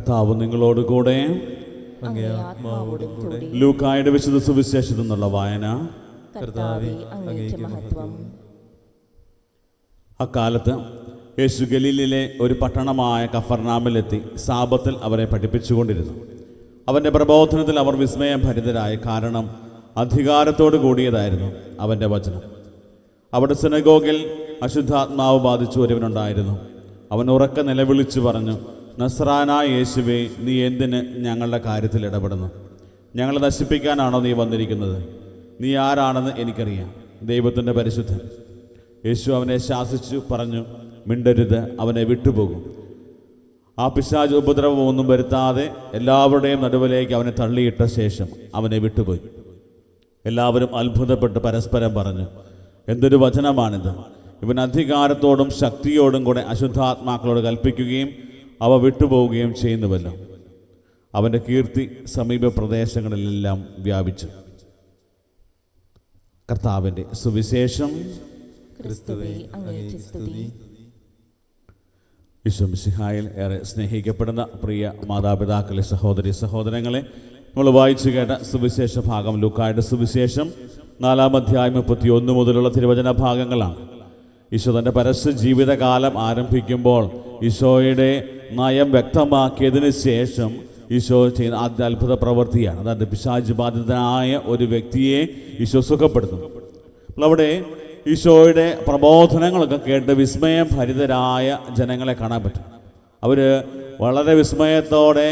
കർത്താവ് നിങ്ങളോട് കൂടെ. ലൂക്കായുടെ വിശുദ്ധ സുവിശേഷത്തിൽ നിന്നുള്ള വായന. അക്കാലത്ത് യേശു ഗലീലിലെ ഒരു പട്ടണമായ കഫർനാമിലെത്തി സാബത്തിൽ അവരെ പഠിപ്പിച്ചുകൊണ്ടിരുന്നു. അവൻ്റെ പ്രബോധനത്തിൽ അവർ വിസ്മയം ഭരിതരായി, കാരണം അധികാരത്തോട് കൂടിയതായിരുന്നു അവൻ്റെ വചനം. അവിടെ സിനഗോഗിൽ അശുദ്ധാത്മാവ് ബാധിച്ചു ഒരുവനുണ്ടായിരുന്നു. അവൻ ഉറക്കെ നിലവിളിച്ചു പറഞ്ഞു, നസ്രാനായ യേശുവേ, നീ എന്തിന് ഞങ്ങളുടെ കാര്യത്തിൽ ഇടപെടുന്നു? ഞങ്ങളെ നശിപ്പിക്കാനാണോ നീ വന്നിരിക്കുന്നത്? നീ ആരാണെന്ന് എനിക്കറിയാം, ദൈവത്തിൻ്റെ പരിശുദ്ധൻ. യേശു അവനെ ശാസിച്ചു പറഞ്ഞു, മിണ്ടരുത്, അവനെ വിട്ടുപോകും. ആ പിശാച് ഉപദ്രവമൊന്നും വരുത്താതെ എല്ലാവരുടെയും നടുവിലേക്ക് അവനെ തള്ളിയിട്ട ശേഷം അവനെ വിട്ടുപോയി. എല്ലാവരും അത്ഭുതപ്പെട്ട് പരസ്പരം പറഞ്ഞു, എന്തൊരു വചനമാണിത്! ഇവൻ അധികാരത്തോടും ശക്തിയോടും കൂടെ അശുദ്ധാത്മാക്കളോട് കൽപ്പിക്കുകയും അവ വിട്ടുപോവുകയും ചെയ്യുന്നുവല്ലോ. അവൻ്റെ കീർത്തി സമീപ പ്രദേശങ്ങളിലെല്ലാം വ്യാപിച്ചു. കർത്താവിൻ്റെ സുവിശേഷം. ഈശോ മിശിഹായിൽ ഏറെ സ്നേഹിക്കപ്പെടുന്ന പ്രിയ മാതാപിതാക്കളെ, സഹോദരി സഹോദരങ്ങളെ, നമ്മൾ വായിച്ചു കേട്ട സുവിശേഷ ഭാഗം ലൂക്കായുടെ സുവിശേഷം 4-ാം അധ്യായം 31 മുതലുള്ള തിരുവചന ഭാഗങ്ങളാണ്. ഈശോ തൻ്റെ പരസ്യ ജീവിതകാലം ആരംഭിക്കുമ്പോൾ ഈശോയുടെ നയം വ്യക്തമാക്കിയതിന് ശേഷം ഈശോ ചെയ്യുന്ന ആദ്യ അത്ഭുത പ്രവൃത്തിയാണ്. അതായത് പിശാച് ബാധിതനായ ഒരു വ്യക്തിയെ ഈശോ സുഖപ്പെടുത്തുന്നു. അപ്പോൾ അവിടെ ഈശോയുടെ പ്രബോധനങ്ങളൊക്കെ കേട്ട് വിസ്മയം ഭരിതരായ ജനങ്ങളെ കാണാൻ പറ്റും. അവർ വളരെ വിസ്മയത്തോടെ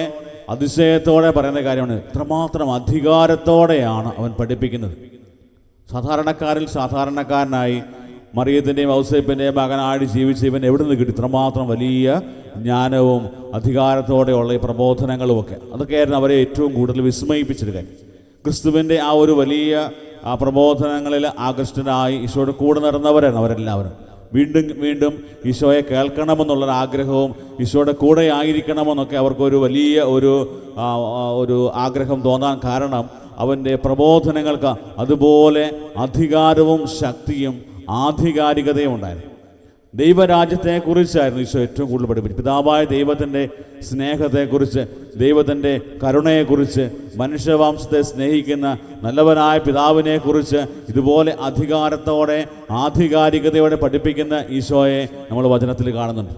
അതിശയത്തോടെ പറയുന്ന കാര്യമാണ്, ഇത്രമാത്രം അധികാരത്തോടെയാണ് അവൻ പഠിപ്പിക്കുന്നത്. സാധാരണക്കാരിൽ സാധാരണക്കാരനായി മറിയത്തിൻ്റെയും ഔസേപ്പിൻ്റെയും മകനായിട്ട് ജീവിച്ച ഇവൻ എവിടെ നിന്ന് കിട്ടി ഇത്രമാത്രം വലിയ ജ്ഞാനവും അധികാരത്തോടെയുള്ള ഈ പ്രബോധനങ്ങളുമൊക്കെ? അതൊക്കെയായിരുന്നു അവരെ ഏറ്റവും കൂടുതൽ വിസ്മയിപ്പിച്ചൊരു കാര്യം. ക്രിസ്തുവിൻ്റെ ആ ഒരു വലിയ ആ പ്രബോധനങ്ങളിൽ ആകൃഷ്ടനായി ഈശോയുടെ കൂടെ നടന്നവരാണ് അവരെല്ലാവരും. വീണ്ടും വീണ്ടും ഈശോയെ കേൾക്കണമെന്നുള്ളൊരു ആഗ്രഹവും ഈശോയുടെ കൂടെ ആയിരിക്കണമെന്നൊക്കെ അവർക്കൊരു വലിയ ഒരു ആഗ്രഹം തോന്നാൻ കാരണം അവൻ്റെ പ്രബോധനങ്ങൾക്ക് അതുപോലെ അധികാരവും ശക്തിയും ആധികാരികതയും ഉണ്ടായിരുന്നു. ദൈവരാജ്യത്തെക്കുറിച്ചായിരുന്നു ഈശോ ഏറ്റവും കൂടുതൽ പഠിപ്പിച്ചത്. പിതാവായ ദൈവത്തിൻ്റെ സ്നേഹത്തെക്കുറിച്ച്, ദൈവത്തിൻ്റെ കരുണയെക്കുറിച്ച്, മനുഷ്യവംശത്തെ സ്നേഹിക്കുന്ന നല്ലവനായ പിതാവിനെക്കുറിച്ച് ഇതുപോലെ അധികാരത്തോടെ ആധികാരികതയോടെ പഠിപ്പിക്കുന്ന ഈശോയെ നമ്മൾ വചനത്തിൽ കാണുന്നുണ്ട്.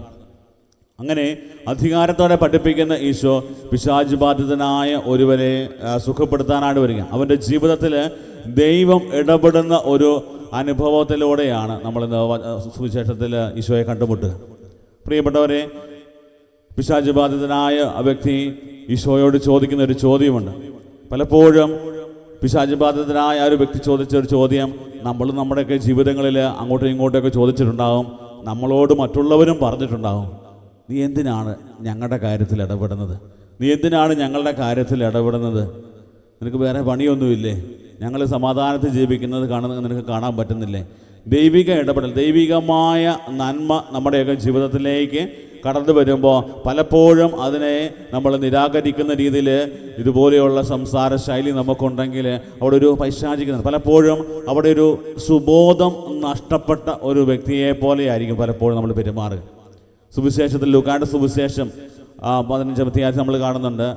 അങ്ങനെ അധികാരത്തോടെ പഠിപ്പിക്കുന്ന ഈശോ പിശാച് ബാധിതനായ ഒരുവരെ സുഖപ്പെടുത്താനായിട്ട് വരിക. അവൻ്റെ ജീവിതത്തിൽ ദൈവം ഇടപെടുന്ന ഒരു അനുഭവത്തിലൂടെയാണ് നമ്മൾ സുവിശേഷത്തിൽ ഈശോയെ കണ്ടുമുട്ടുക. പ്രിയപ്പെട്ടവരെ, പിശാച് ബാധിതനായ ആ വ്യക്തി ഈശോയോട് ചോദിക്കുന്ന ഒരു ചോദ്യമുണ്ട്. പലപ്പോഴും പിശാച് ബാധിതനായ ആ ഒരു വ്യക്തി ചോദിച്ച ഒരു ചോദ്യം നമ്മൾ നമ്മുടെയൊക്കെ ജീവിതങ്ങളിൽ അങ്ങോട്ടും ഇങ്ങോട്ടൊക്കെ ചോദിച്ചിട്ടുണ്ടാകും, നമ്മളോട് മറ്റുള്ളവരും പറഞ്ഞിട്ടുണ്ടാകും, നീ എന്തിനാണ് ഞങ്ങളുടെ കാര്യത്തിൽ ഇടപെടുന്നത്? നീ എന്തിനാണ് ഞങ്ങളുടെ കാര്യത്തിൽ ഇടപെടുന്നത്? നിനക്ക് വേറെ പണിയൊന്നുമില്ലേ? ഞങ്ങൾ സമാധാനത്തിൽ ജീവിക്കുന്നത് നിനക്ക് കാണാൻ പറ്റുന്നില്ലേ? ദൈവിക ഇടപെടൽ, ദൈവികമായ നന്മ നമ്മുടെയൊക്കെ ജീവിതത്തിലേക്ക് കടന്നു വരുമ്പോൾ പലപ്പോഴും അതിനെ നമ്മൾ നിരാകരിക്കുന്ന രീതിയിൽ ഇതുപോലെയുള്ള സംസാര ശൈലി നമുക്കുണ്ടെങ്കിൽ അവിടെ ഒരു പൈശാചിക, പലപ്പോഴും അവിടെ ഒരു സുബോധം നഷ്ടപ്പെട്ട ഒരു വ്യക്തിയെ പോലെയായിരിക്കും പലപ്പോഴും നമ്മൾ പെരുമാറുക. സുവിശേഷത്തിൽ ലൂക്കായുടെ സുവിശേഷം 15-ാം അധ്യായത്തിൽ നമ്മൾ കാണുന്നുണ്ട്.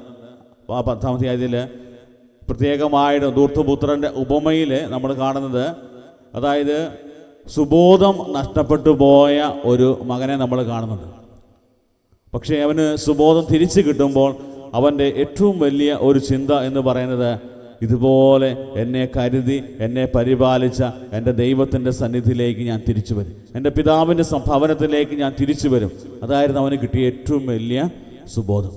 10-ാം അധ്യായത്തിൽ പ്രത്യേകമായിട്ട് ധൂർത്തപുത്രൻ്റെ ഉപമയിൽ നമ്മൾ കാണുന്നത്, അതായത് സുബോധം നഷ്ടപ്പെട്ടു പോയ ഒരു മകനെ നമ്മൾ കാണുന്നുണ്ട്. പക്ഷേ അവന് സുബോധം തിരിച്ചു കിട്ടുമ്പോൾ അവൻ്റെ ഏറ്റവും വലിയ ഒരു ചിന്ത എന്ന് പറയുന്നത്, ഇതുപോലെ എന്നെ കരുതി എന്നെ പരിപാലിച്ച എൻ്റെ ദൈവത്തിൻ്റെ സന്നിധിയിലേക്ക് ഞാൻ തിരിച്ചു വരും, എൻ്റെ പിതാവിൻ്റെ ഭവനത്തിലേക്ക് ഞാൻ തിരിച്ചു വരും. അതായിരുന്നു അവന് കിട്ടിയ ഏറ്റവും വലിയ സുബോധം.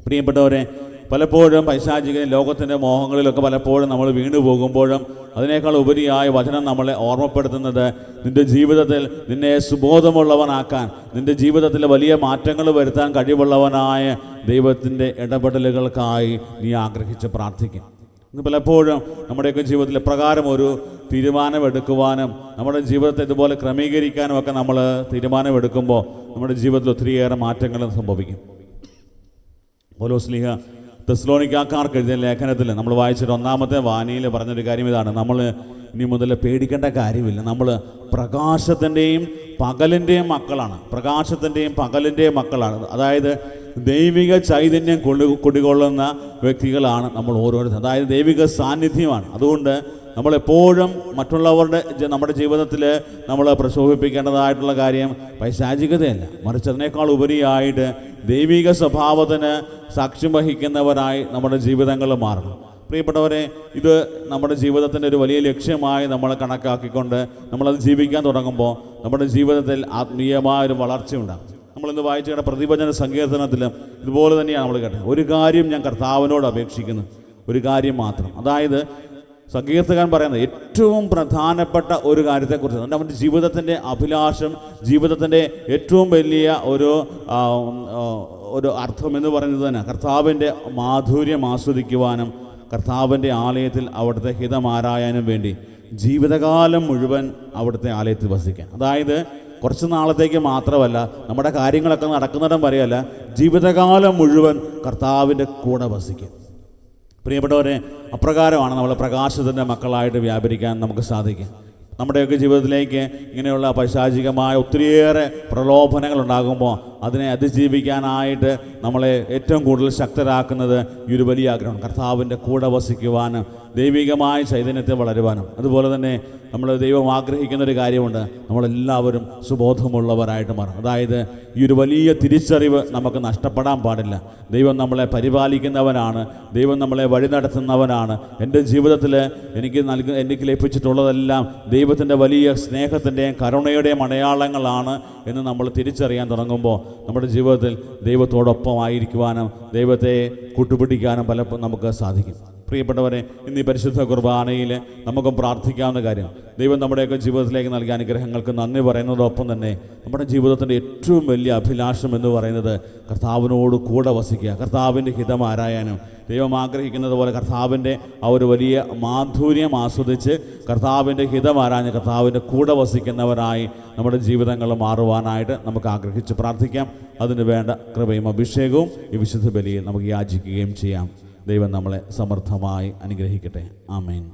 പ്രിയപ്പെട്ടവരെ, പലപ്പോഴും പൈശാചിക ലോകത്തിൻ്റെ മോഹങ്ങളിലൊക്കെ പലപ്പോഴും നമ്മൾ വീണു പോകുമ്പോഴും അതിനേക്കാൾ ഉപരിയായ വചനം നമ്മളെ ഓർമ്മപ്പെടുത്തുന്നത്, നിൻ്റെ ജീവിതത്തിൽ നിന്നെ സുബോധമുള്ളവനാക്കാൻ, നിൻ്റെ ജീവിതത്തിൽ വലിയ മാറ്റങ്ങൾ വരുത്താൻ കഴിവുള്ളവനായ ദൈവത്തിൻ്റെ ഇടപെടലുകൾക്കായി നീ ആഗ്രഹിച്ച് പ്രാർത്ഥിക്കും. ഇന്ന് പലപ്പോഴും നമ്മുടെയൊക്കെ ജീവിതത്തിൽ പ്രകാരം ഒരു തീരുമാനമെടുക്കുവാനും നമ്മുടെ ജീവിതത്തെ ഇതുപോലെ ക്രമീകരിക്കാനും ഒക്കെ നമ്മൾ തീരുമാനമെടുക്കുമ്പോൾ നമ്മുടെ ജീവിതത്തിൽ ഒത്തിരിയേറെ മാറ്റങ്ങൾ സംഭവിക്കും. പൗലോസ് തെസ്സലോനിക്കാർക്ക് എഴുതിയ ലേഖനത്തിൽ നമ്മൾ വായിച്ചിട്ട് 1-ാമത്തെ വായനയിൽ പറഞ്ഞൊരു കാര്യം ഇതാണ്, നമ്മൾ ഇനി മുതൽ പേടിക്കേണ്ട കാര്യമില്ല, നമ്മൾ പ്രകാശത്തിൻ്റെയും പകലിൻ്റെയും മക്കളാണ്. പ്രകാശത്തിൻ്റെയും പകലിൻ്റെയും മക്കളാണ്. അതായത് ദൈവിക ചൈതന്യം കുടികൊള്ളുന്ന വ്യക്തികളാണ് നമ്മൾ ഓരോരുത്തരും. അതായത് ദൈവിക സാന്നിധ്യമാണ്. അതുകൊണ്ട് നമ്മളെപ്പോഴും മറ്റുള്ളവരുടെ നമ്മുടെ ജീവിതത്തിൽ നമ്മൾ പ്രശോഭിപ്പിക്കേണ്ടതായിട്ടുള്ള കാര്യം പൈശാചികതയല്ല, മറിച്ച് അതിനേക്കാൾ ഉപരിയായിട്ട് ദൈവിക സ്വഭാവത്തിന് സാക്ഷ്യം വഹിക്കുന്നവരായി നമ്മുടെ ജീവിതങ്ങൾ മാറണം. പ്രിയപ്പെട്ടവരെ, ഇത് നമ്മുടെ ജീവിതത്തിൻ്റെ ഒരു വലിയ ലക്ഷ്യമായി നമ്മൾ കണക്കാക്കിക്കൊണ്ട് നമ്മളത് ജീവിക്കാൻ തുടങ്ങുമ്പോൾ നമ്മുടെ ജീവിതത്തിൽ ആത്മീയമായൊരു വളർച്ചയുണ്ടാകും. നമ്മളിന്ന് വായിച്ചു കേട്ട പ്രതിവചന സങ്കീർത്തനത്തിലും ഇതുപോലെ തന്നെയാണ് നമ്മൾ കേട്ടത്. ഒരു കാര്യം ഞാൻ കർത്താവിനോട് അപേക്ഷിക്കുന്നു, ഒരു കാര്യം മാത്രം. അതായത് സങ്കീർത്തകൻ പറയുന്നത് ഏറ്റവും പ്രധാനപ്പെട്ട ഒരു കാര്യത്തെക്കുറിച്ച്, നമ്മുടെ ജീവിതത്തിൻ്റെ അഭിലാഷം, ജീവിതത്തിൻ്റെ ഏറ്റവും വലിയ ഒരു അർത്ഥം എന്ന് പറയുന്നത് തന്നെ കർത്താവിൻ്റെ മാധുര്യം ആസ്വദിക്കുവാനും കർത്താവിൻ്റെ ആലയത്തിൽ അവിടുത്തെ ഹിതമാരായാനും വേണ്ടി ജീവിതകാലം മുഴുവൻ അവിടുത്തെ ആലയത്തിൽ വസിക്കാൻ. അതായത് കുറച്ച് നാളത്തേക്ക് മാത്രമല്ല, നമ്മുടെ കാര്യങ്ങളൊക്കെ നടക്കുന്നിടം വരെയല്ല, ജീവിതകാലം മുഴുവൻ കർത്താവിൻ്റെ കൂടെ വസിക്കും. പ്രിയപ്പെട്ടവരെ, അപ്രകാരമാണ് നമ്മൾ പ്രകാശത്തിൻ്റെ മക്കളായിട്ട് വ്യാപരിക്കാൻ നമുക്ക് സാധിക്കും. നമ്മുടെയൊക്കെ ജീവിതത്തിലേക്ക് ഇങ്ങനെയുള്ള പൈശാചികമായ ഒത്തിരിയേറെ പ്രലോഭനങ്ങൾ ഉണ്ടാകുമ്പോൾ അതിനെ അതിജീവിക്കാനായിട്ട് നമ്മളെ ഏറ്റവും കൂടുതൽ ശക്തരാക്കുന്നത് ഈ ഒരു വലിയ ആഗ്രഹം, കർത്താവിൻ്റെ കൂടെ വസിക്കുവാനും ദൈവികമായ ചൈതന്യത്തെ വളരുവാനും. അതുപോലെ തന്നെ നമ്മൾ ദൈവം ആഗ്രഹിക്കുന്നൊരു കാര്യമുണ്ട്, നമ്മളെല്ലാവരും സുബോധമുള്ളവരായിട്ട് മാറും. അതായത് ഈ ഒരു വലിയ തിരിച്ചറിവ് നമുക്ക് നഷ്ടപ്പെടാൻ പാടില്ല. ദൈവം നമ്മളെ പരിപാലിക്കുന്നവനാണ്, ദൈവം നമ്മളെ വഴി നടത്തുന്നവനാണ്. എൻ്റെ ജീവിതത്തിൽ എനിക്ക് ലഭിച്ചിട്ടുള്ളതെല്ലാം ദൈവത്തിൻ്റെ വലിയ സ്നേഹത്തിൻ്റെയും കരുണയുടെയും അടയാളങ്ങളാണ് എന്ന് നമ്മൾ തിരിച്ചറിയാൻ തുടങ്ങുമ്പോൾ നമ്മുടെ ജീവിതത്തിൽ ദൈവത്തോടൊപ്പം ആയിരിക്കുവാനും ദൈവത്തെ കൂട്ടുപിടിക്കാനും പലപ്പോഴും നമുക്ക് സാധിക്കും. പ്രിയപ്പെട്ടവരെ, ഇന്ന് ഈ പരിശുദ്ധ കുർബാനയിൽ നമുക്കും പ്രാർത്ഥിക്കാവുന്ന കാര്യം, ദൈവം നമ്മുടെയൊക്കെ ജീവിതത്തിലേക്ക് നൽകിയ അനുഗ്രഹങ്ങൾക്ക് നന്ദി പറയുന്നതോടൊപ്പം തന്നെ നമ്മുടെ ജീവിതത്തിൻ്റെ ഏറ്റവും വലിയ അഭിലാഷം എന്ന് പറയുന്നത് കർത്താവിനോട് കൂടെ വസിക്കുക, കർത്താവിൻ്റെ ഹിതം ആരായാനും ദൈവം ആഗ്രഹിക്കുന്നത് പോലെ കർത്താവിൻ്റെ ആ ഒരു വലിയ മാധുര്യം ആസ്വദിച്ച് കർത്താവിൻ്റെ ഹിതം ആരാഞ്ഞ് കർത്താവിൻ്റെ കൂടെ വസിക്കുന്നവരായി നമ്മുടെ ജീവിതങ്ങൾ മാറുവാനായിട്ട് നമുക്ക് ആഗ്രഹിച്ച് പ്രാർത്ഥിക്കാം. അതിന് വേണ്ട കൃപയും അഭിഷേകവും ഈ വിശുദ്ധ ബലിയിൽ നമുക്ക് യാചിക്കുകയും ചെയ്യാം. ദൈവം നമ്മളെ സമർത്ഥമായി അനുഗ്രഹിക്കട്ടെ. ആമേൻ.